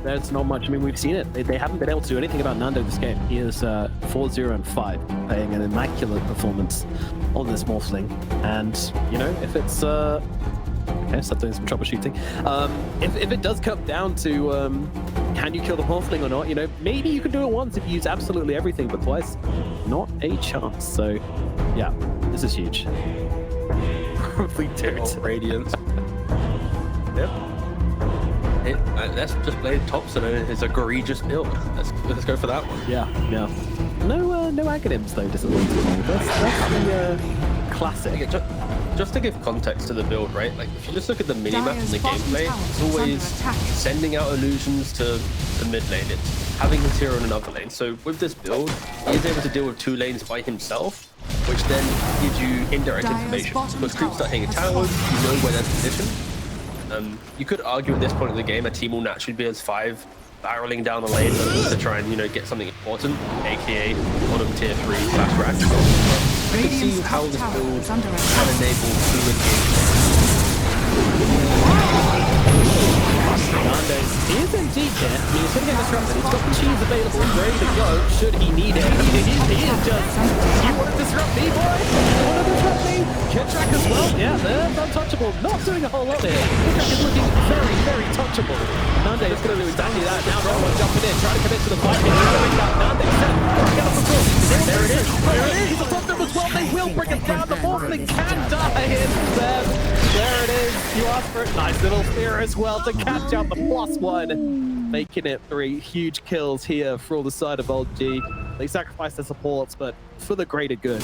There's not much. I mean, we've seen it. They haven't been able to do anything about Nando this game. He is 4-0-5, playing an immaculate performance on this Morphling. And you know, if it's okay, stop doing some troubleshooting. If it does come down to can you kill the Morphling or not, you know, maybe you can do it once if you use absolutely everything, but twice, not a chance. So, yeah, this is huge. Probably don't. Radiance. Yep. Let's just play Thompson and his egregious build. Let's go for that one. Yeah. No Aghanims though, disappointingly. That's the classic. Okay, just to give context to the build, right? Like if you just look at the minimap and the gameplay, it's always sending out illusions to the mid lane. It's having his hero in another lane. So with this build, he is able to deal with 2 lanes by himself, which then gives you indirect information. Because creeps start hitting towers, you know where they're positioned. You could argue at this point in the game a team will naturally be as 5 barreling down the lane to try and, you know, get something important, aka bottom tier 3/rack. You can see how this build can enable fluid Nando is indeed there. I mean, he's going to get disrupted. He's got the cheese available, ready to go, should he need it. He is just, you want to disrupt me, boy? You want to disrupt me? Track as well. Yeah, they're untouchable. Not doing a whole lot here. Track is looking very, very touchable. Nando is going to do exactly that. Now no one jumping in, trying to commit to the fight. Nando set. Get off the floor. There it is. There it is. He's above them as well. They will bring it down. The Morphling can die in them. There it is. You asked for it. Nice little spear as well to catch out the +1. making it 3 huge kills here for all the side of Old G. They sacrificed their supports, but for the greater good.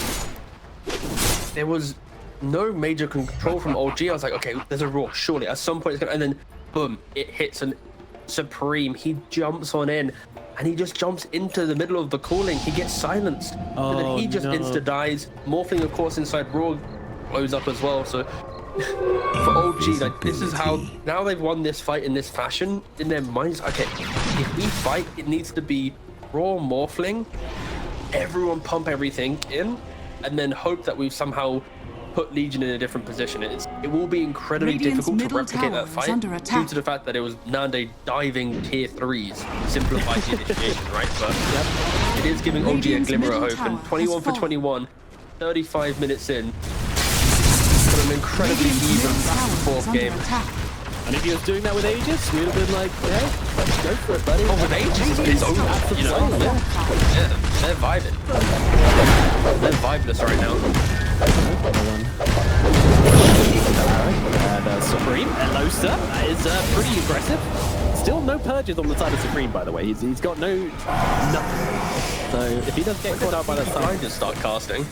There was no major control from OG. I was like, okay, there's a roar. Surely at some point it's gonna, and then boom, it hits an Supreme. He jumps on in, and he just jumps into the middle of the calling. He gets silenced, and then he just insta dies. Morphling, of course, inside Raw blows up as well. So for OG, like, this is how now they've won this fight in this fashion. In their minds, okay, if we fight, it needs to be Raw Morphling. Everyone pump everything in, and then hope that we've somehow put Legion in a different position. It will be incredibly difficult to replicate that fight due to the fact that it was Nande diving tier 3s, simplified the initiation, right? But it is giving OG a glimmer of hope. And 21 for 21, 35 minutes in, got an incredibly even back and forth game. And if he was doing that with Aegis, we'd have been like, yeah, let's go for it, buddy. Oh, with Aegis, it's over, you know? Yeah, they're vibing. They're vibeless right now. And Supreme, hello sir, that is pretty aggressive. Still no purges on the side of Supreme, by the way. He's got no nothing. So if he does get caught out by that side, I just start casting.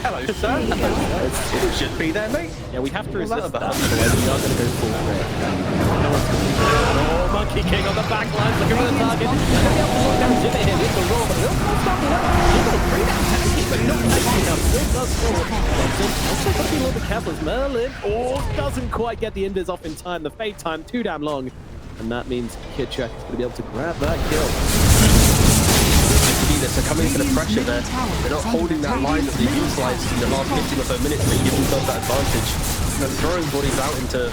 Hello, sir. It should be there, mate. Yeah, we have to resist that. Otherwise, we are going to go full threat. Oh, Monkey King on the back line, looking for the target. He's going to be able to lock down Jimmy here with the roll, but he'll stop the He's got a pretty tanky, but not tanky enough. Swing does forward. Also, got to be a little bit careful as Merlin doesn't quite get the Inders off in time. The fade time too damn long, and that means Kidchak is going to be able to grab that kill. They're coming into the pressure there. They're not holding that line that they utilized in the last 15 or so minutes to give themselves that advantage. They're throwing bodies out into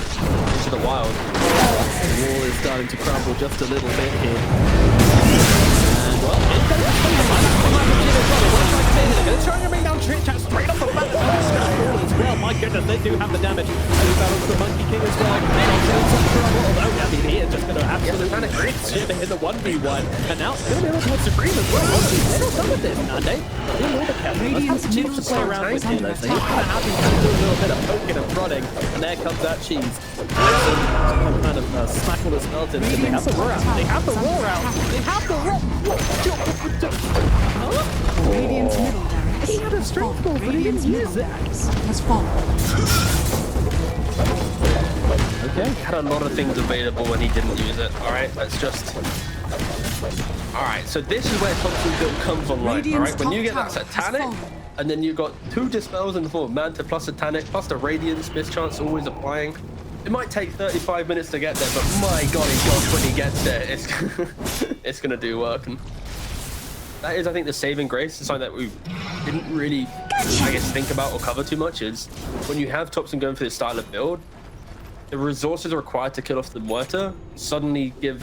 the wild. The wall is starting to crumble just a little bit here. And well, they're going to try and bring down Kidchak straight off the bat as well. My goodness, they do have the damage. And we battle the Monkey King as well. Although, I mean, he is just going to absolutely crit shit in the 1v1. And now it's going to be able to have Supreme as well. They're not done with this, Nande. They're a little bit careful. Let's have the Chiefs to play around with here, though. So he's going to have him do a little bit of poking and prodding. And there comes that cheese. Some kind of smack all the spells in. They have the roar out. They have the roar out. They have the roar. Radiant's middle barracks. He had a strength ball, but he didn't use it. Has fallen. Okay. He had a lot of things available when he didn't use it. Alright, let's just... Alright, so this is where Thompson's build comes online, alright? When you get that Satanic, and then you've got 2 Dispels in the form of Manta plus Satanic, plus the Radiance, Mischance always applying. It might take 35 minutes to get there, but my god, when he gets there, it's gonna do work. And that is, I think, the saving grace. It's something that we didn't really, I guess, think about or cover too much, is when you have Thompson going for this style of build, the resources required to kill off the Muerta suddenly give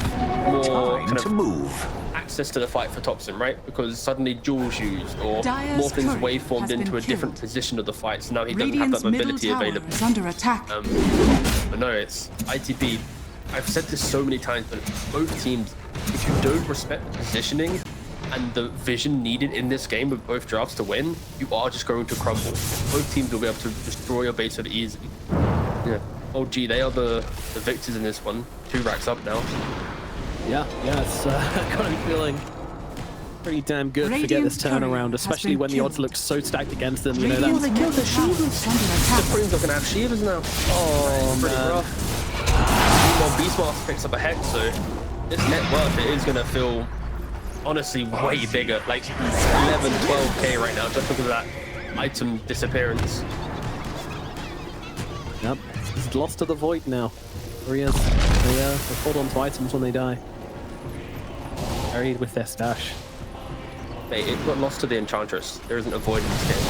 more kind of access to the fight for Thompson, right? Because suddenly Jules used or more things waveformed into a different position of the fight, so now he doesn't have that mobility available. Under attack. But no, it's ITB. I've said this so many times, but both teams, if you don't respect the positioning and the vision needed in this game with both drafts to win, you are just going to crumble. Both teams will be able to destroy your base really easily. Yeah. Oh gee, they are the victors in this one. 2 racks up now. Yeah, it's got me feeling pretty damn good to get this turnaround, especially when the odds look so stacked against them. You know, that's killed the Shivas. Supreme's not gonna have Shivas now. Oh, pretty rough. Meanwhile, Beastmaster picks up a Hex, so this net worth, it is gonna feel honestly way bigger, like 11, 12k right now, just because of that item disappearance. Yep, he's lost to the void now. There he is. They hold on to items when they die. Buried with their stash. Mate, it got lost to the Enchantress. There isn't a void in this game.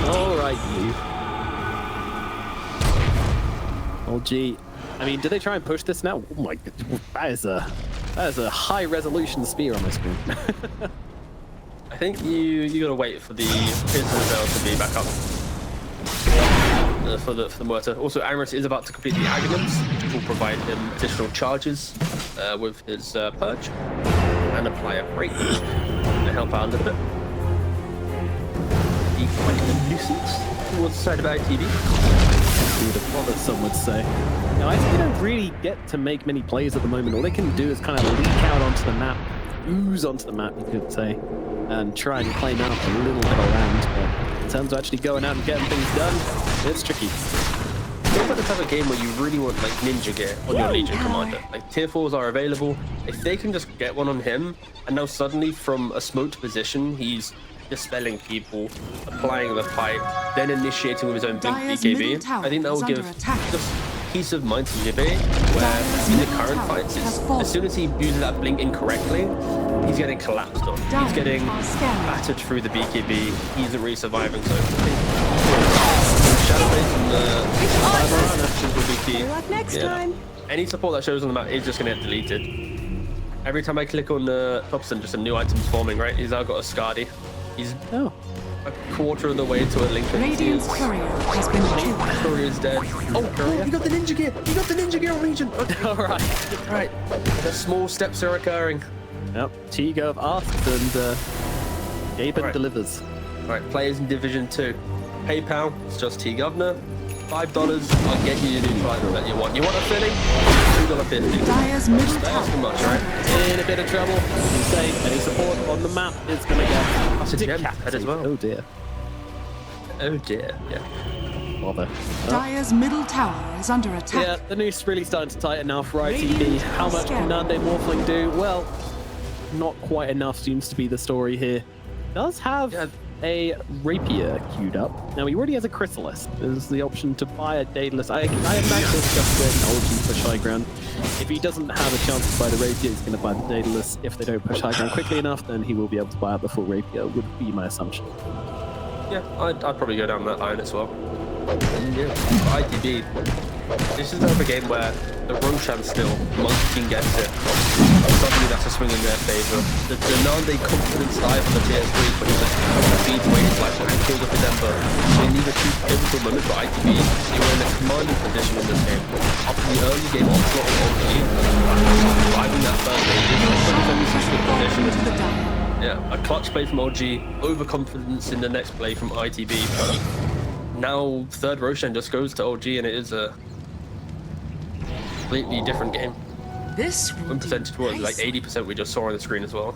Alright, you. Oh, gee. I mean, do they try and push this now? Oh my god, that is a high resolution spear on my screen. I think you gotta wait for the Pierce to be back up. For the Muerta. Also, Amaris is about to complete the Aghanim's, which will provide him additional charges with his Purge, and apply a break to help out a little bit. The quite a nuisance towards the side of ITB. Would have bothered, some would say. Now, I think they don't really get to make many plays at the moment. All they can do is kind of leak out onto the map, ooze onto the map, you could say, and try and claim out a little bit of land. But in terms of actually going out and getting things done, it's tricky. Feels like the type of game where you really want like ninja gear on your Legion commander. Like tier 4s are available. If they can just get one on him, and now suddenly from a smoked position, he's dispelling people, applying the pipe, then initiating with his own blink Dire's BKB. middle tower I think that will is give under attack. just peace of mind to Jibe, where Dire's in the middle current tower fights, has it's, fallen. as soon as he uses that blink incorrectly, he's getting collapsed on. Dire He's getting are scanning. battered through the BKB. He isn't really surviving, so Shadow Base and the Fiber will be key. Good luck next time. Any support that shows on the map is just going to get deleted. Every time I click on Thompson, just a new item's forming, right? He's now got a Skadi. He's Oh. a quarter of the way to a Lincoln. Radiant's courier has been killed. Courier's dead. Oh, you got the ninja gear! You got the ninja gear on Legion! Okay. Alright. The small steps are occurring. Yep. T-Gov asks and Gaben Right. delivers. Alright, players in Division 2. PayPal, it's just T-Governor. $5, I'll get you your new fighter that you want. You want a filling? $2.50. Dire's middle That's tower too much, right? In a bit of trouble. You say any support on the map is going to get That's a gem head as well. Oh dear. Oh dear, yeah. Bother. Dire's middle tower is under attack. Yeah, the noose really starting to tighten now for ITB. Radiant How much can scan. Nande Morphling do? Well, not quite enough seems to be the story here. Does have Yeah. a rapier queued up. Now he already has a chrysalis. There's the option to buy a daedalus. I imagine it's just when OG push high ground. If he doesn't have a chance to buy the rapier, he's going to buy the daedalus. If they don't push high ground quickly enough, then he will be able to buy out the full rapier, would be my assumption. Yeah, I'd probably go down that line as well. And yeah, for ITB, this is another game where the Roshan still, Monkey King gets it. Suddenly that's a swing in their favour. The Nande confidence dive on the PS3, but he just feeds away his life and kills off his Ember. So in either two pivotal moments for ITB, they were in a commanding position in this game. After the early game onslaught of OG, driving that first game, position. To the Dire. Yeah, a clutch play from OG, overconfidence in the next play from ITB. Now third Roshan just goes to OG and it is a completely different game. This will One do percentage was like nicely. 80% we just saw on the screen as well.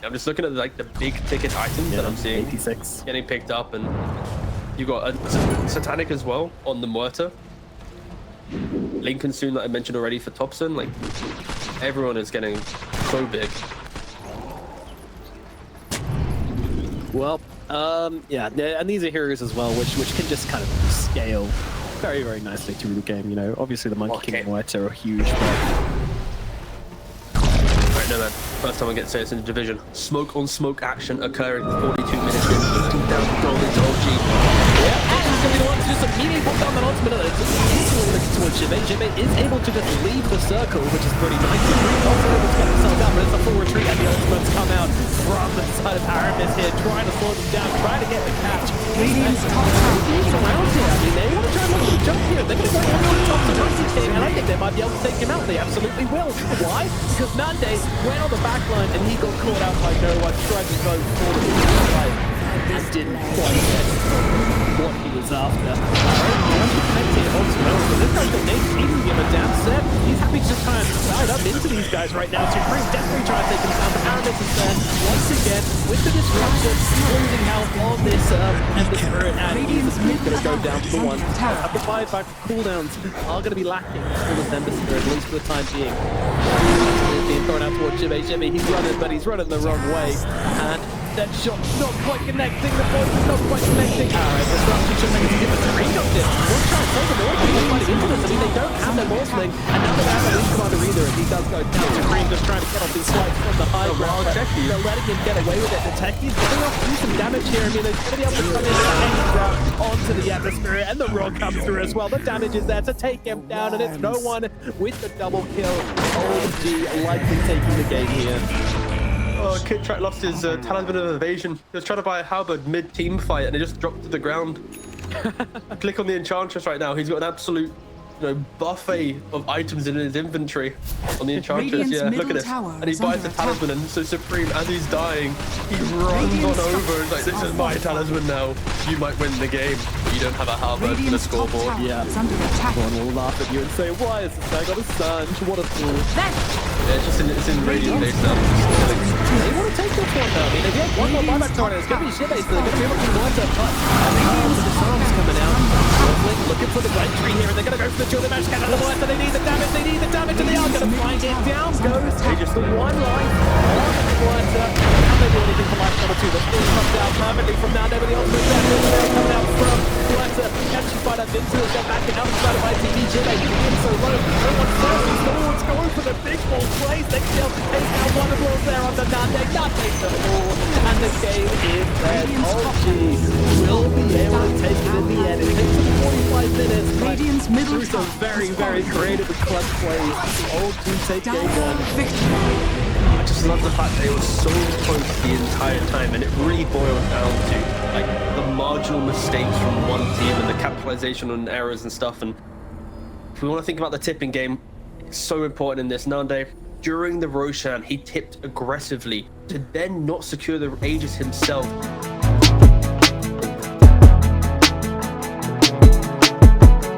I'm just looking at like the big ticket items that I'm seeing 86. getting picked up, and you got a Satanic as well on the Muerta. Lincoln soon that I mentioned already for Thompson. Like everyone is getting so big. Well, yeah, and these are heroes as well, which can just kind of scale very, very nicely through the game. You know, obviously the Monkey King and White are huge, but Right, no man. First time I get to say it's in the division. Smoke on smoke action occurring 42 minutes in. 15,000 gold into OG. yeah, and he's going to be the one to do some meaningful combat ultimate. It's looking towards Jibe. Jibe is able to just leave the circle, which is pretty nice. He's also able to get himself out, but it's a full retreat, and the ultimates come out from the side of Aramis here, trying to slow them down, trying to get the catch. Radiant's top tower. He's around here. I mean, they want to try and make him jump here. They're going to go over the top of the Monkey King, and I think they might be able to take him out. They absolutely will. Why? Because Nande went on the back line, and he got caught out by no one, tried to go for the fight, and didn't quite get what he was after. This guy's got Nate. He doesn't give a damn set. He's happy to just try and ride up into these guys right now. Supreme definitely trying to take him down, but Aramis is there once again with the disruption, losing out on this and the spirit, and he's going to go down to the one. Up to 5 back cooldowns are going to be lacking for the Ember Spirit, at least for the time being. He's being thrown out towards Jibe. Jibe, he's running, but he's running the wrong way. And that shot not quite connecting. The point is not quite connecting. Alright, disruption should make a difference. Green got this. One try and take the Morphling. They're fighting into this. I mean, they don't have their Morphling. And now they don't have a Lead Commander either. And he does go down to Green, just trying to get off these slides from the high ground. They're letting him get away with it. The Techie's getting off to some damage here. I mean, they're going to be able to come in and grab onto the atmosphere. And the Rock comes through as well. The damage is there to take him down. And it's no one with the double kill. OG likely taking the game here. Oh, Kid Track lost his talisman of evasion. He was trying to buy a halberd mid-team fight and it just dropped to the ground. Click on the Enchantress right now. He's got an absolute buffet of items in his inventory on the Enchantress. Radiant's Yeah, look middle at this. tower And he is buys the under attack. talisman, and so Supreme, as he's dying, he runs Radiant's on over and like, this structures is are my fortified. talisman now. You might win the game. You don't have a halberd and a Radiant's top scoreboard. tower Yeah. is under attack. Everyone will laugh at you and say, why is this guy got a sun? What a fool. Yeah, it's in radiant base now. They want to take this one though. I mean, if you have one more buyback target, it's going to be shit base. They're going to be able to wind up. But the disarm's coming out. Wolfling looking for the right tree here, and they're going to go for the Jewel Match Cannon. The Voice, and they need the damage, and they are going to find it. Down goes. They just the one line on the Water. Can they do anything for life number 2? The full comes down perfectly from now. Nobody else moves down. They're coming out from Water. Can she find out Vince? They're back and out inside of ITB. Jimmy so low. No one's forcing forwards. Going for the big ball plays. They can be able to take out one of those there on the Nande. Nothing at all. And the game is dead. OG will be able to take it in the end. It takes them 45 minutes. but Radiant's middle through some tower very, is very falling. creative and clutch plays. OG take game Dire 1. victory. I just love the fact that it was so close the entire time, and it really boiled down to like the marginal mistakes from one team and the capitalization on errors and stuff. And if we want to think about the tipping game, it's so important in this. Nande, during the Roshan, he tipped aggressively to then not secure the Aegis himself.